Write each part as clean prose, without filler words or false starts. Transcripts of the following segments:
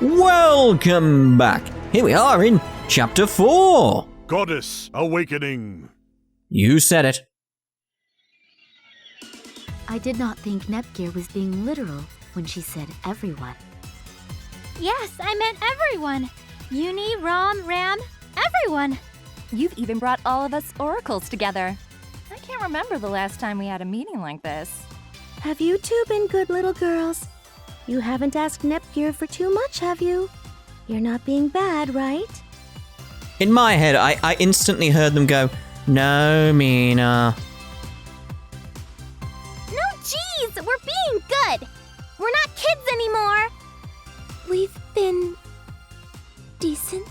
Welcome back. Here we are in Chapter 4. Goddess Awakening. You said it. I did not think Nepgear was being literal when she said everyone. Yes, I meant everyone. Uni, Rom, Ram, everyone. You've even brought all of us oracles together. I can't remember the last time we had a meeting like this. Have you two been good little girls? You haven't asked Nepgear for too much, have you? You're not being bad, right? In my head, I instantly heard them go, "No, Mina." No, jeez, we're being good. We're not kids anymore. We've been... decent?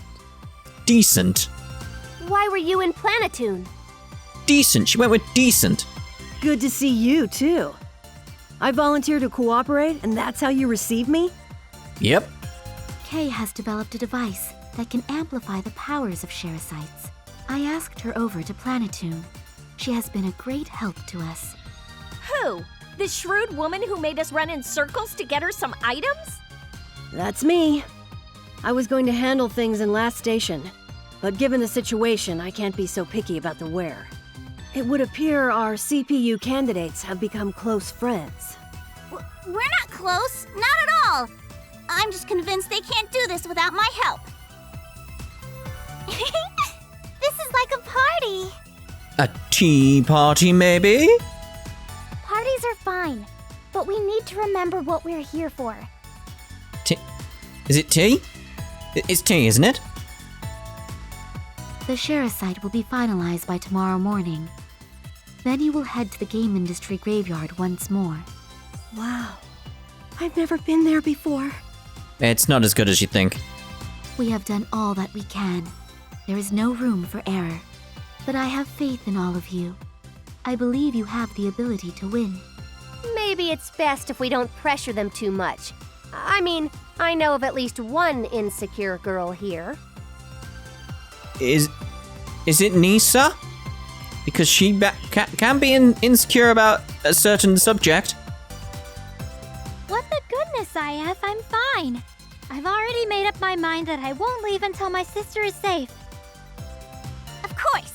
Decent. Why were you in Planetptune? Decent. She went with decent. Good to see you, too. I volunteered to cooperate, and that's how you receive me? Yep. Kay has developed a device that can amplify the powers of Sharicites. I asked her over to Planetptune. She has been a great help to us. Who? The shrewd woman who made us run in circles to get her some items? That's me. I was going to handle things in Lastation, but given the situation, I can't be so picky about the where. It would appear our CPU candidates have become close friends. We're not close, not at all. I'm just convinced they can't do this without my help. This is like a party. A tea party, maybe? Parties are fine, but we need to remember what we're here for. Is it tea? It's tea, isn't it? The Sharicite will be finalized by tomorrow morning. Then you will head to the Gamindustri graveyard once more. Wow. I've never been there before. It's not as good as you think. We have done all that we can. There is no room for error. But I have faith in all of you. I believe you have the ability to win. Maybe it's best if we don't pressure them too much. I mean, I know of at least one insecure girl here. Is it Nisa? Because she can be insecure about a certain subject. What the goodness, IF, I'm fine. I've already made up my mind that I won't leave until my sister is safe. Of course.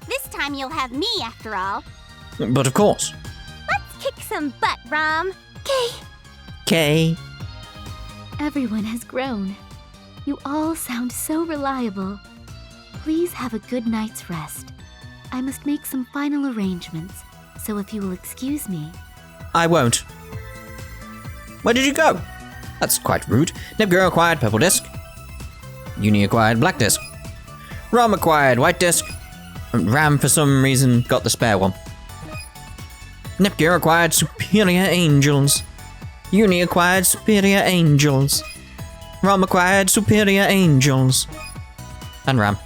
This time you'll have me after all. But of course. Let's kick some butt, Rom. Kay. Everyone has grown. You all sound so reliable. Please have a good night's rest. I must make some final arrangements, so if you will excuse me. I won't. Where did you go? That's quite rude. Nepgear acquired purple disc. Uni acquired black disc. Ram acquired white disc. And Ram, for some reason, got the spare one. Nepgear acquired superior angels. Uni acquired superior angels. Ram acquired superior angels. And Ram.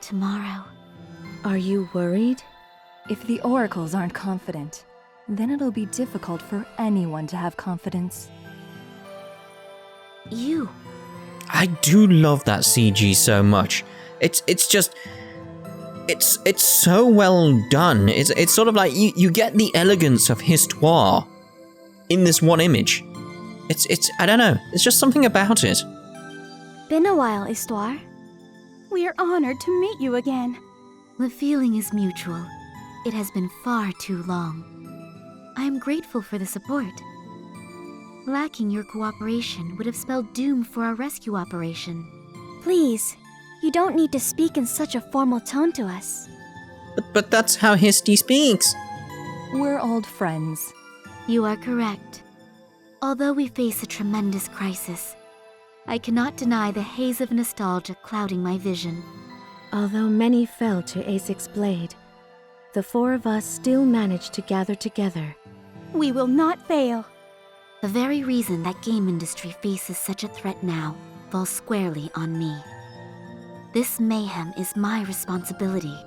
Tomorrow. Are you worried? If the oracles aren't confident, then it'll be difficult for anyone to have confidence. You. I do love that CG so much. It's just... It's so well done. It's sort of like you get the elegance of Histoire in this one image. It's I don't know. It's just something about it. Been a while, Histoire. We are honored to meet you again. The feeling is mutual. It has been far too long. I am grateful for the support. Lacking your cooperation would have spelled doom for our rescue operation. Please, you don't need to speak in such a formal tone to us. But that's how Histy speaks. We're old friends. You are correct. Although we face a tremendous crisis, I cannot deny the haze of nostalgia clouding my vision. Although many fell to ASIC's blade, the four of us still managed to gather together. We will not fail. The very reason that Gamindustri faces such a threat now falls squarely on me. This mayhem is my responsibility.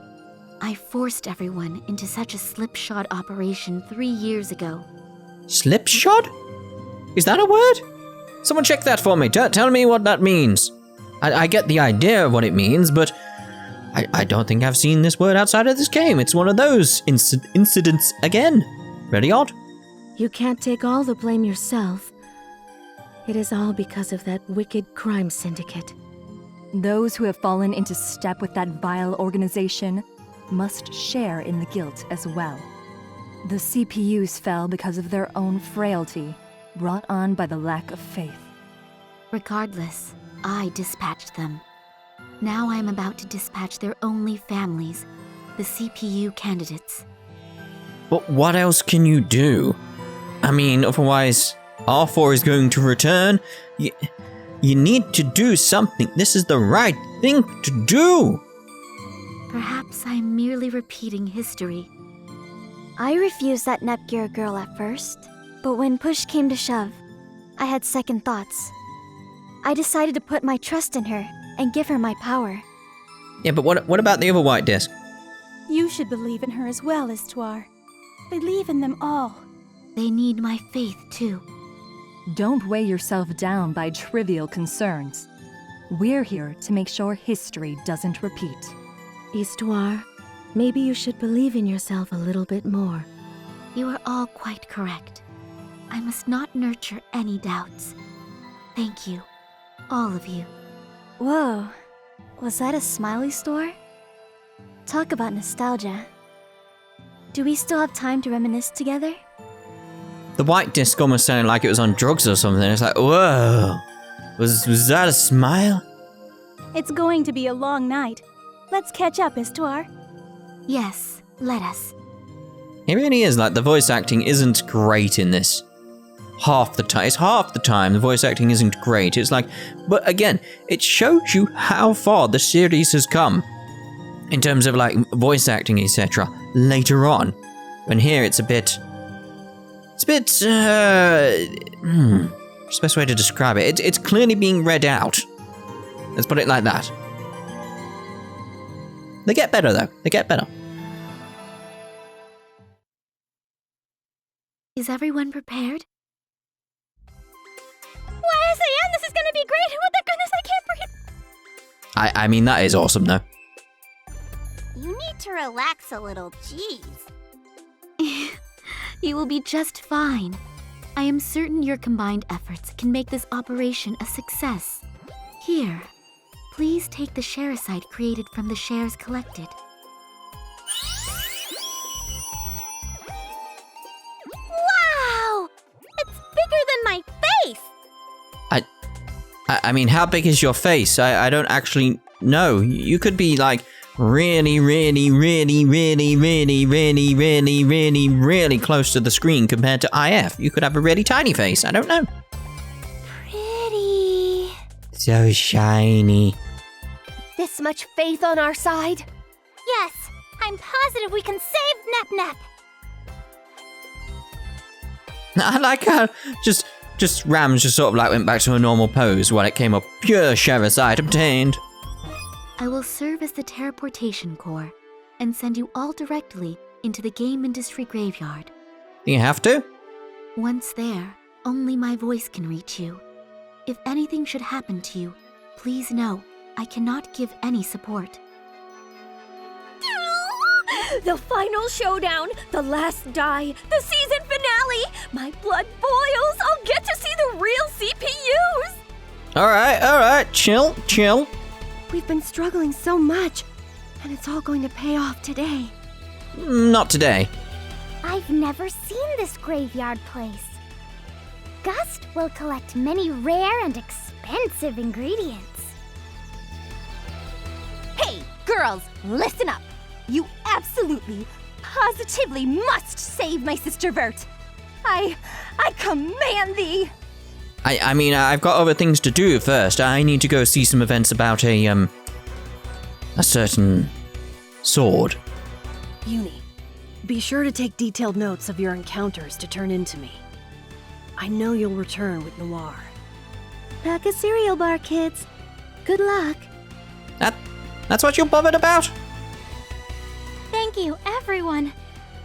I forced everyone into such a slipshod operation 3 years ago. Slipshod? Is that a word? Someone check that for me. Tell me what that means. I get the idea of what it means, but I don't think I've seen this word outside of this game. It's one of those incidents again. Very odd. You can't take all the blame yourself. It is all because of that wicked crime syndicate. Those who have fallen into step with that vile organization must share in the guilt as well. The CPUs fell because of their own frailty, brought on by the lack of faith. Regardless, I dispatched them. Now I am about to dispatch their only families, the CPU candidates. But what else can you do? I mean, otherwise, R4 is going to return. You need to do something. This is the right thing to do. Perhaps I'm merely repeating history. I refused that Nepgear girl at first, but when push came to shove, I had second thoughts. I decided to put my trust in her and give her my power. Yeah, but what about the other white disc? You should believe in her as well, Histoire. Believe in them all. They need my faith, too. Don't weigh yourself down by trivial concerns. We're here to make sure history doesn't repeat. Histoire, maybe you should believe in yourself a little bit more. You are all quite correct. I must not nurture any doubts. Thank you, all of you. Whoa, was that a smiley store? Talk about nostalgia. Do we still have time to reminisce together? The white disc almost sounded like it was on drugs or something. It's like, whoa. Was that a smile? It's going to be a long night. Let's catch up, Histoire. Yes, let us. It really is, like, the voice acting isn't great in this. Half the time the voice acting isn't great. It's like, but again, it shows you how far the series has come in terms of like voice acting, etc. later on. And here it's a bit, what's the best way to describe it? It's clearly being read out. Let's put it like that. They get better though. They get better. Is everyone prepared? Why, SAN, this is gonna be great! Oh my goodness, I can't breathe! I mean, that is awesome though. You need to relax a little, jeez. You will be just fine. I am certain your combined efforts can make this operation a success. Here, please take the Sharicite created from the shares collected. Wow! It's bigger than my face! I mean, how big is your face? I don't actually know. You could be like really close to the screen compared to IF. You could have a really tiny face. I don't know. Pretty. So shiny. This much faith on our side? Yes, I'm positive we can save Nep. I like how just Rams just sort of like went back to a normal pose while it came up. Pure Sharicite obtained. I will serve as the teleportation core and send you all directly into the Gamindustri graveyard. You have to? Once there, only my voice can reach you. If anything should happen to you, please know I cannot give any support. The final showdown, the last die, the season finale! My blood boils! I'll get to see the real CPUs! Alright, chill. We've been struggling so much, and it's all going to pay off today. Not today. I've never seen this graveyard place. Gust will collect many rare and expensive ingredients. Hey, girls, listen up. You absolutely, positively must save my sister Vert. I command thee. I mean, I've got other things to do first. I need to go see some events about a certain sword. Uni, be sure to take detailed notes of your encounters to turn into me. I know you'll return with Noir. Pack a cereal bar, kids. Good luck. That's what you're bothered about? Thank you, everyone.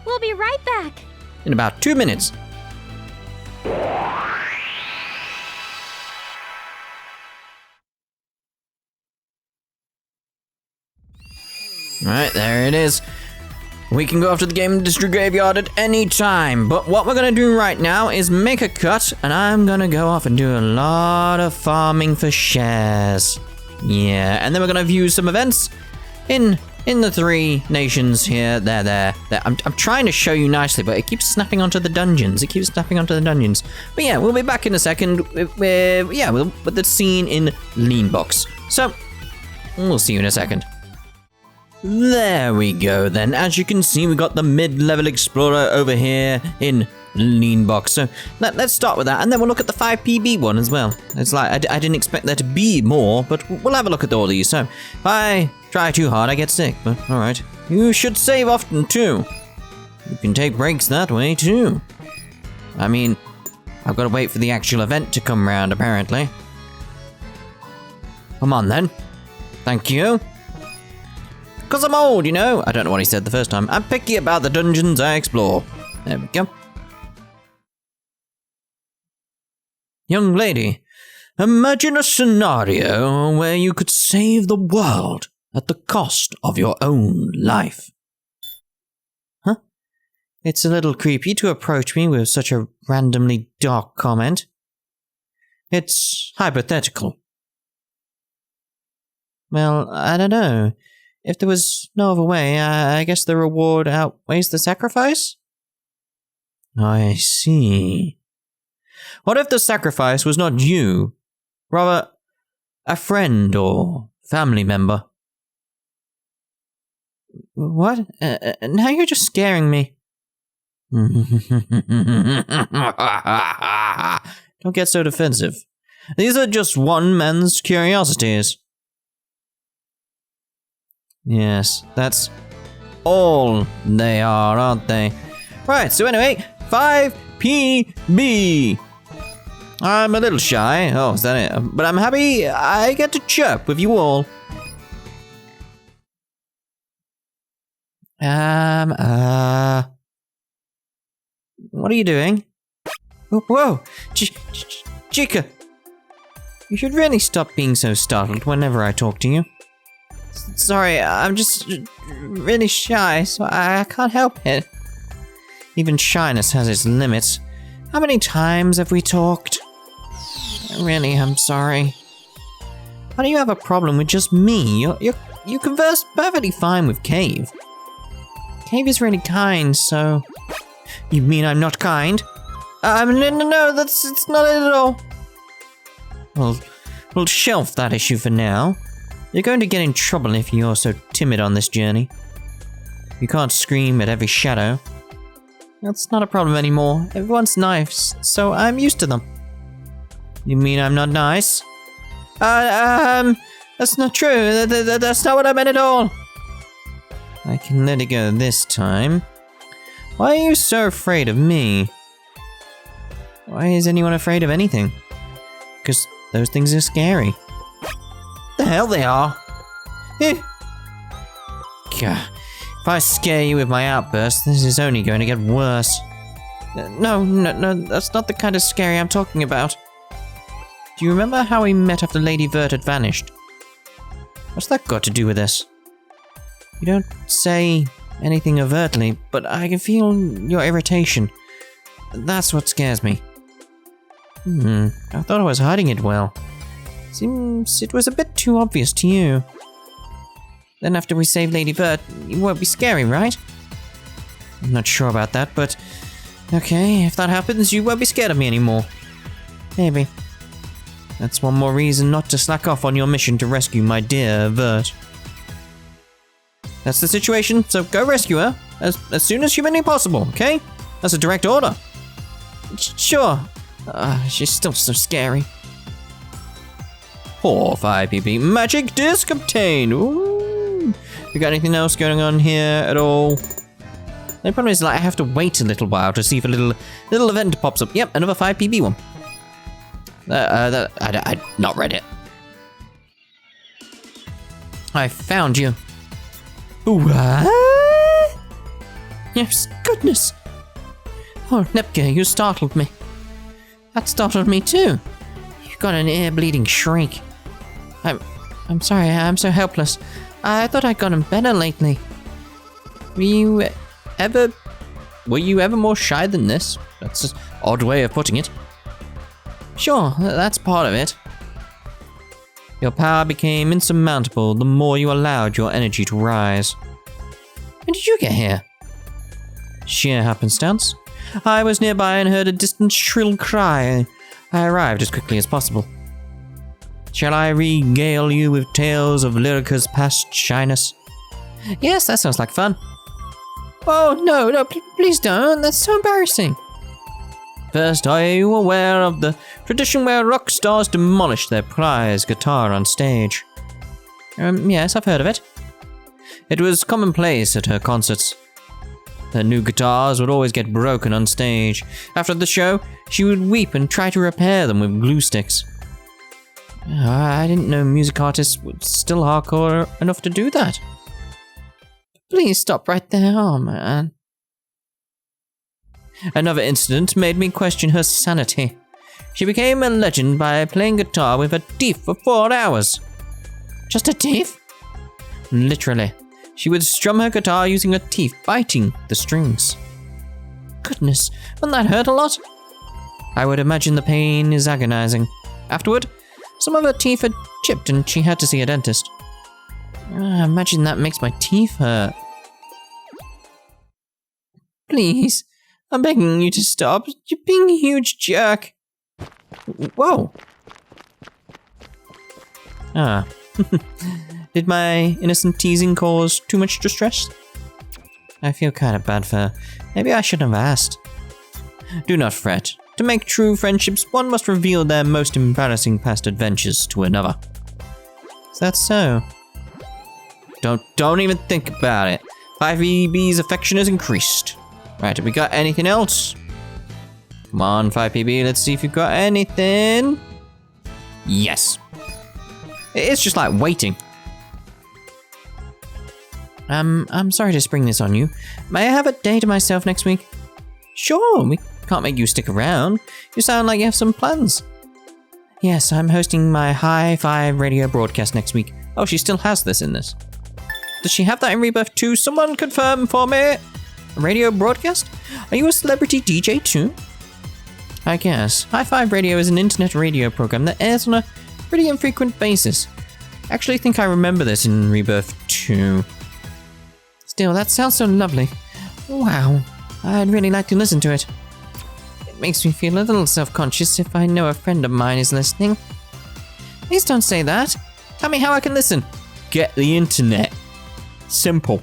We'll be right back. In about 2 minutes. Right, there it is. We can go after the Gamindustri graveyard at any time, but what we're gonna do right now is make a cut, and I'm gonna go off and do a lot of farming for shares. Yeah, and then we're gonna view some events in the 3 nations here. There. I'm trying to show you nicely, but it keeps snapping onto the dungeons. But yeah, we'll be back in a second with the scene in Leanbox. So, we'll see you in a second. There we go then. As you can see, we got the mid-level explorer over here in Leanbox. So let's start with that, and then we'll look at the 5PB one as well. It's like, I didn't expect there to be more, but we'll have a look at all these. So if I try too hard, I get sick, but alright. You should save often too. You can take breaks that way too. I mean, I've got to wait for the actual event to come round, apparently. Come on then. Thank you. Because I'm old, you know. I don't know what he said the first time. I'm picky about the dungeons I explore. There we go. Young lady, imagine a scenario where you could save the world at the cost of your own life. Huh? It's a little creepy to approach me with such a randomly dark comment. It's hypothetical. Well, I don't know. If there was no other way, I guess the reward outweighs the sacrifice? I see. What if the sacrifice was not you, rather a friend or family member? What? Now you're just scaring me. Don't get so defensive. These are just one man's curiosities. Yes, that's all they are, aren't they? Right, so anyway, 5PB. I'm a little shy. Oh, is that it? But I'm happy I get to chirp with you all. What are you doing? Whoa, Chica. You should really stop being so startled whenever I talk to you. Sorry, I'm just really shy, so I can't help it. Even shyness has its limits. How many times have we talked? Really, I'm sorry. Why do you have a problem with just me? You converse perfectly fine with Cave. Cave is really kind, so... You mean I'm not kind? No, it's not it at all. We'll shelf that issue for now. You're going to get in trouble if you're so timid on this journey. You can't scream at every shadow. That's not a problem anymore. Everyone's nice, so I'm used to them. You mean I'm not nice? That's not true. That's not what I meant at all. I can let it go this time. Why are you so afraid of me? Why is anyone afraid of anything? Because those things are scary. The hell they are. God, if I scare you with my outburst, this is only going to get worse. No, that's not the kind of scary I'm talking about. Do you remember how we met after Lady Vert had vanished? What's that got to do with this? You don't say anything overtly, but I can feel your irritation. That's what scares me. I thought I was hiding it well. Seems it was a bit too obvious to you. Then after we save Lady Vert, it won't be scary, right? I'm not sure about that, but... Okay, if that happens, you won't be scared of me anymore. Maybe. That's one more reason not to slack off on your mission to rescue my dear Vert. That's the situation, so go rescue her as soon as humanly possible, okay? That's a direct order. Sure. She's still so scary. Poor 5PB. Magic disc obtained. Ooh. You got anything else going on here at all? The problem is, like, I have to wait a little while to see if a little event pops up. Yep, another 5PB one. I not read it. I found you. What? Yes, goodness. Oh, Nepgear, you startled me. That startled me too. You got an ear-bleeding shriek. I'm sorry, I'm so helpless. I thought I'd gotten better lately. Were you Were you ever more shy than this? That's an odd way of putting it. Sure, that's part of it. Your power became insurmountable the more you allowed your energy to rise. When did you get here? Sheer happenstance. I was nearby and heard a distant shrill cry. I arrived as quickly as possible. Shall I regale you with tales of Lyrica's past shyness? Yes, that sounds like fun. Oh, no, please don't. That's so embarrassing. First, are you aware of the tradition where rock stars demolish their prize guitar on stage? Yes, I've heard of it. It was commonplace at her concerts. Her new guitars would always get broken on stage. After the show, she would weep and try to repair them with glue sticks. I didn't know music artists were still hardcore enough to do that. Please stop right there, oh man. Another incident made me question her sanity. She became a legend by playing guitar with her teeth for 4 hours. Just her teeth? Literally. She would strum her guitar using her teeth biting the strings. Goodness, wouldn't that hurt a lot? I would imagine the pain is agonizing. Afterward, some of her teeth had chipped and she had to see a dentist. Imagine that makes my teeth hurt. Please, I'm begging you to stop. You're being a huge jerk. Whoa. Did my innocent teasing cause too much distress? I feel kind of bad for her. Maybe I shouldn't have asked. Do not fret. To make true friendships, one must reveal their most embarrassing past adventures to another. Is that so? Don't even think about it. 5PB's affection has increased. Right, have we got anything else? Come on, 5PB, let's see if you've got anything. Yes. It's just like waiting. I'm sorry to spring this on you. May I have a day to myself next week? Sure, we can't make you stick around. You sound like you have some plans. Yes, I'm hosting my High Five radio broadcast next week. Oh, she still has this in this. Does she have that in Rebirth too? Someone confirm for me. A radio broadcast? Are you a celebrity DJ too? I guess. High Five Radio is an internet radio program that airs on a pretty infrequent basis. I actually think I remember this in Rebirth 2. Still, that sounds so lovely. Wow, I'd really like to listen to it. It makes me feel a little self-conscious if I know a friend of mine is listening. Please don't say that. Tell me how I can listen. Get the internet. Simple.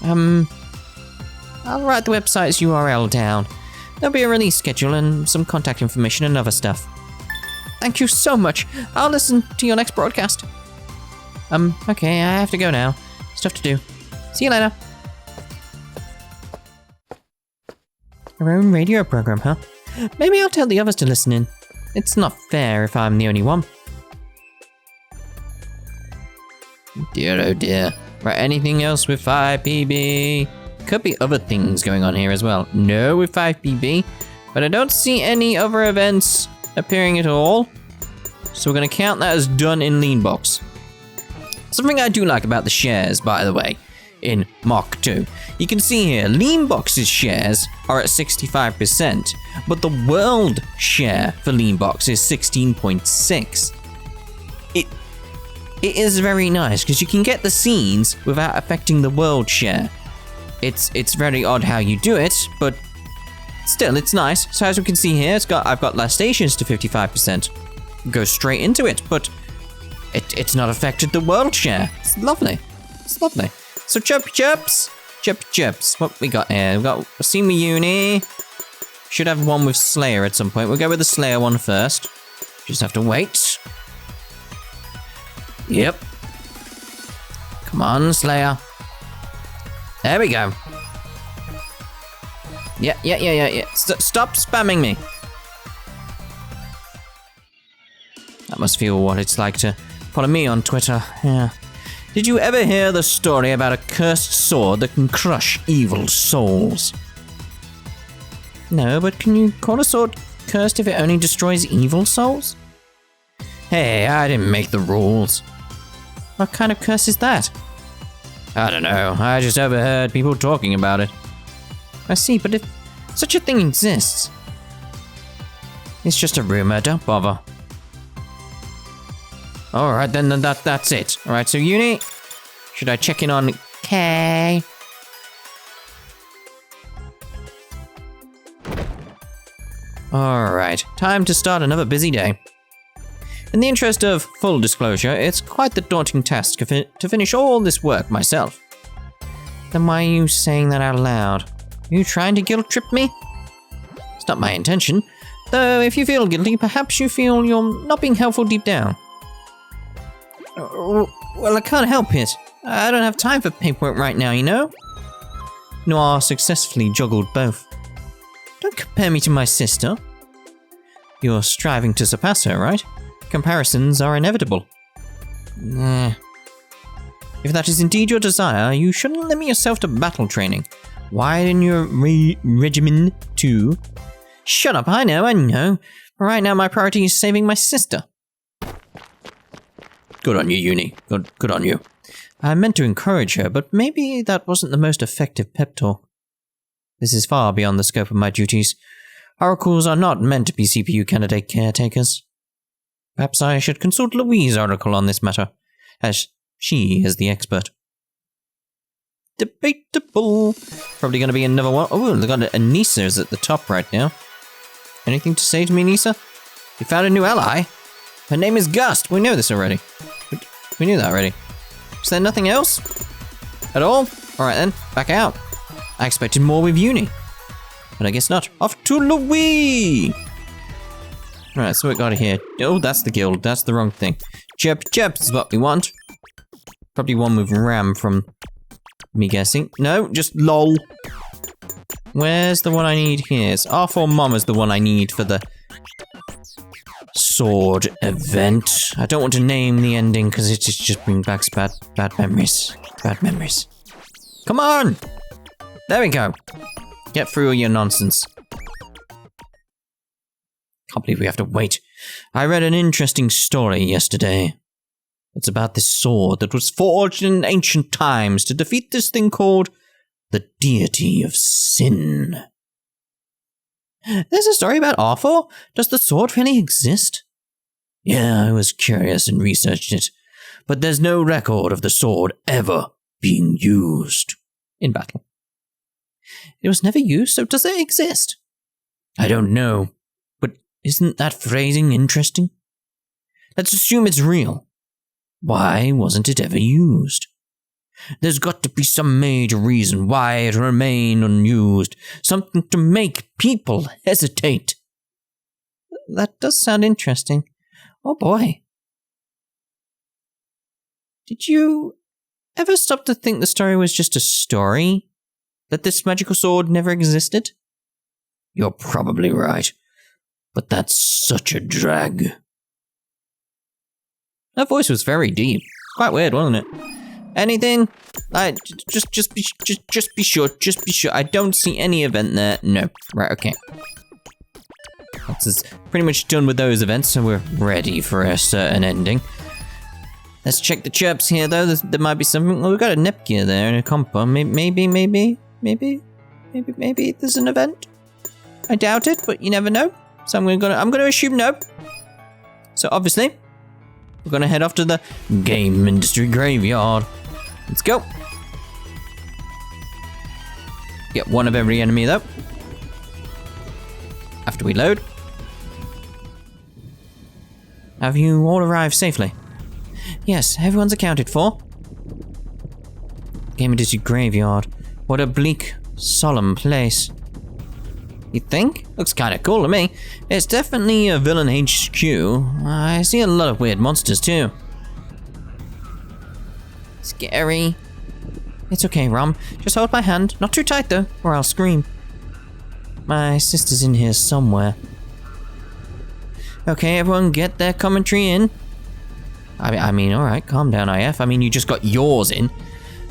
I'll write the website's URL down. There'll be a release schedule and some contact information and other stuff. Thank you so much. I'll listen to your next broadcast. Okay, I have to go now. Stuff to do. See you later. Her own radio program, huh? Maybe I'll tell the others to listen in. It's not fair if I'm the only one. Dear oh dear. Right, anything else with 5PB? Could be other things going on here as well. No with 5PB, but I don't see any other events appearing at all. So we're going to count that as done in Leanbox. Something I do like about the shares, by the way, in Mk2. You can see here, Leanbox's shares are at 65%, but the world share for Leanbox is 16.6. It is very nice, because you can get the scenes without affecting the world share. It's very odd how you do it, but still, it's nice. So as we can see here, I've got Lastations to 55%. Go straight into it, but it's not affected the world share. It's lovely. It's lovely. So chirpy chirps. Chirpy chirps. What we got here? We've got a scene with Uni. Should have one with Slayer at some point. We'll go with the Slayer one first. Just have to wait. Yep. Come on, Slayer. There we go. Yeah. Stop spamming me. That must feel what it's like to follow me on Twitter. Yeah. Did you ever hear the story about a cursed sword that can crush evil souls? No, but can you call a sword cursed if it only destroys evil souls? Hey, I didn't make the rules. What kind of curse is that? I don't know, I just overheard people talking about it. I see, but if such a thing exists... It's just a rumor, don't bother. Alright, then that's it. Alright, so Uni, should I check in on Kay? Alright, time to start another busy day. In the interest of full disclosure, it's quite the daunting task to finish all this work myself. Then why are you saying that out loud? Are you trying to guilt trip me? It's not my intention, though if you feel guilty, perhaps you feel you're not being helpful deep down. Well, I can't help it. I don't have time for paperwork right now, you know? Noir successfully juggled both. Don't compare me to my sister. You're striving to surpass her, right? Comparisons are inevitable. If that is indeed your desire, you shouldn't limit yourself to battle training. Widen your regimen too. Shut up, I know. Right now my priority is saving my sister. Good on you, Uni. Good on you. I meant to encourage her, but maybe that wasn't the most effective pep talk. This is far beyond the scope of my duties. Oracles are not meant to be CPU candidate caretakers. Perhaps I should consult Lowee's oracle on this matter, as she is the expert. Debatable. Probably going to be another one. Oh, look at Anissa is at the top right now. Anything to say to me, Anissa? You found a new ally? Her name is Gust. We know this already. We knew that already. Is there nothing else? At all? Alright then, back out. I expected more with Uni. But I guess not. Off to Lowee! Alright, so what we got here? Oh, that's the guild. That's the wrong thing. Chep is what we want. Probably one with Ram from me guessing. No, just LOL. Where's the one I need here? It's R4 Mama's the one I need for the sword event. I don't want to name the ending because it just brings back bad memories. Bad memories. Come on! There we go. Get through all your nonsense. Can't believe we have to wait. I read an interesting story yesterday. It's about this sword that was forged in ancient times to defeat this thing called the deity of sin. There's a story about Arthur? Does the sword really exist? Yeah, I was curious and researched it, but there's no record of the sword ever being used in battle. It was never used, so does it exist? I don't know, but isn't that phrasing interesting? Let's assume it's real. Why wasn't it ever used? There's got to be some major reason why it remained unused, something to make people hesitate. That does sound interesting. Oh boy. Did you ever stop to think the story was just a story? That this magical sword never existed? You're probably right, but that's such a drag. Her voice was very deep. Quite weird, wasn't it? Anything? Just be sure. I don't see any event there. No. Right, okay. That's pretty much done with those events, so we're ready for a certain ending. Let's check the chirps here, though. There might be something. Well, we've got a Nepgear there and a Compa. Maybe there's an event. I doubt it, but you never know. So I'm gonna assume no. So obviously, we're gonna head off to the Gamindustri graveyard. Let's go. Get one of every enemy though. After we load. Have you all arrived safely? Yes, everyone's accounted for. Gamindustri graveyard. What a bleak, solemn place. You think? Looks kinda cool to me. It's definitely a villain HQ. I see a lot of weird monsters too. Scary. It's okay, Rom. Just hold my hand. Not too tight though, or I'll scream. My sister's in here somewhere. Okay, everyone get their commentary in. I mean, alright, calm down, IF. I mean, you just got yours in.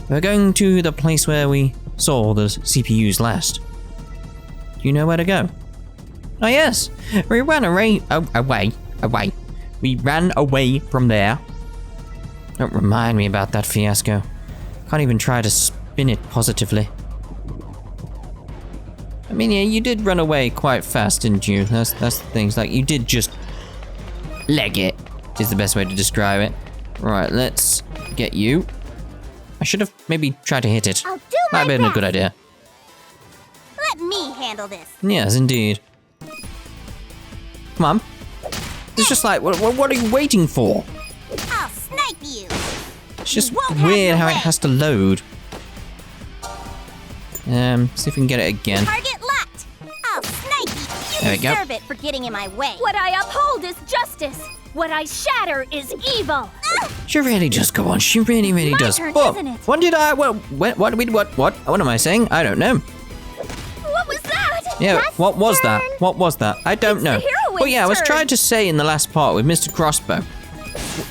We're going to the place where we saw the CPUs last. Do you know where to go? Oh yes, we ran away. We ran away from there. Don't remind me about that fiasco. Can't even try to spin it positively. mean, yeah, you did run away quite fast, didn't you? That's the things. Like, you did just leg it, is the best way to describe it. Right, let's get you. I should have maybe tried to hit it. I'll do Might my have been a best. good idea. Let me handle this. Yes, indeed. Come on. It's just like, what are you waiting for? I'll snipe you. It's just won't have weird your how it way. has to load. See if we can get it again. Target locked. I'll snipe you. You There we go. deserve it for getting in my way. What I uphold is justice. What I shatter is evil. She really does go on. She really, really My does. turn, But isn't it? what did I? Well, what am I saying? I don't know. What was that? Yeah, Last what was that? turn. What was that? I don't It's know. the heroine's But yeah, I was turn. trying to say in the last part with Mr. Crossbow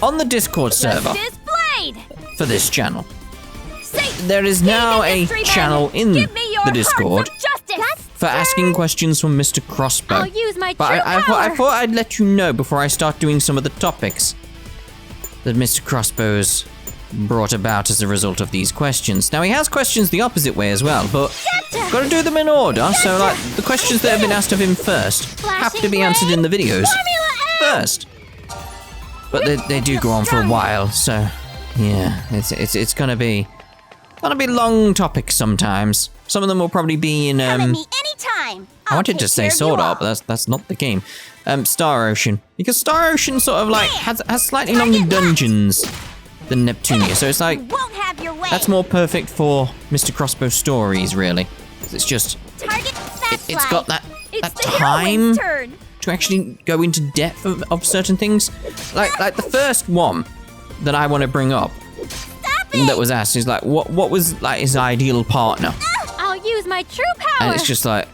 on the Discord server Displayed. for this channel. Satan, There is now a Gamindustri men, channel in give me your the Discord hearts of justice. for asking questions from Mr. Crossbow. I'll use my But true I power. thought I'd let you know before I start doing some of the topics that Mr. Crossbow's brought about as a result of these questions. Now, he has questions the opposite way as well, but got to do them in order. So, like, the questions that have been asked of him first have to be answered in the videos first. But they do go on for a while, so yeah, it's gonna be long topics sometimes. Some of them will probably be in Come at me anytime. I wanted to say Sword Art, but that's not the game. Star Ocean, because Star Ocean sort of like has slightly longer dungeons than Neptunia, so it's like You won't have your way. that's more perfect for Mr. Crossbow stories, really. 'Cause it's just Target it's got that It's that the time heroine's turn. to actually go into depth of certain things. Like the first one that I want to bring up that was asked is like what was like his ideal partner, I'll use my true power. and it's just like,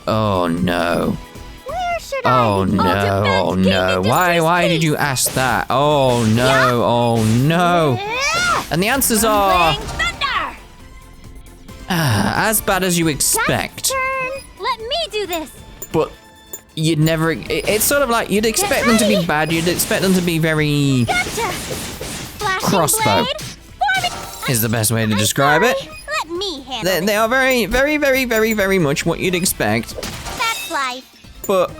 oh no. Where should Oh I? no, oh no. Why did you ask that? Oh no, oh no. And the answers are Playing thunder. as bad as you expect. Turn. Let me do this. But you'd never, it's sort of like you'd expect them to be bad, you'd expect them to be very Gotcha. Flashing Crossbow blade. For me. is the best way to describe it. Let me handle They are very, very, very, very, very much what you'd expect, That's life. but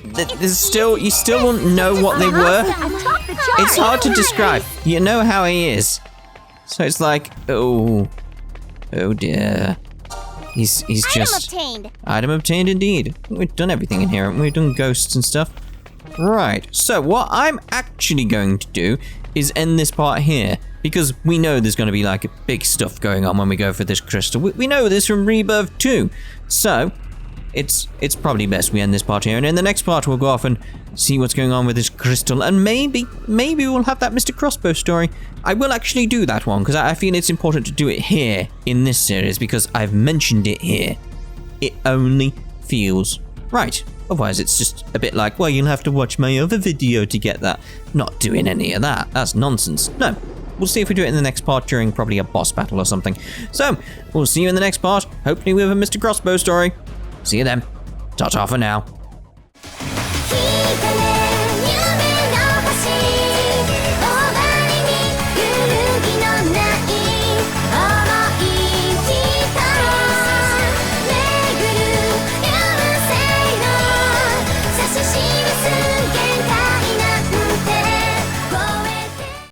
There. there's still, you still won't know what they were. Atop the chart. It's hard to describe. You know how he is. So it's like, oh dear. He's Item just... obtained. Item obtained indeed. We've done everything in here, haven't we? We've done ghosts and stuff. Right, so what I'm actually going to do is end this part here, because we know there's going to be like a big stuff going on when we go for this crystal. We know this from Rebirth 2, so it's probably best we end this part here, and in the next part we'll go off and see what's going on with this crystal, and maybe we'll have that Mr. Crossbow story. I will actually do that one, because I feel it's important to do it here in this series, because I've mentioned it here. It only feels right. Otherwise, it's just a bit like, well, you'll have to watch my other video to get that. Not doing any of that. That's nonsense. No. We'll see if we do it in the next part during probably a boss battle or something. So, we'll see you in the next part, hopefully with a Mr. Crossbow story. See you then. Ta-ta for now. Keep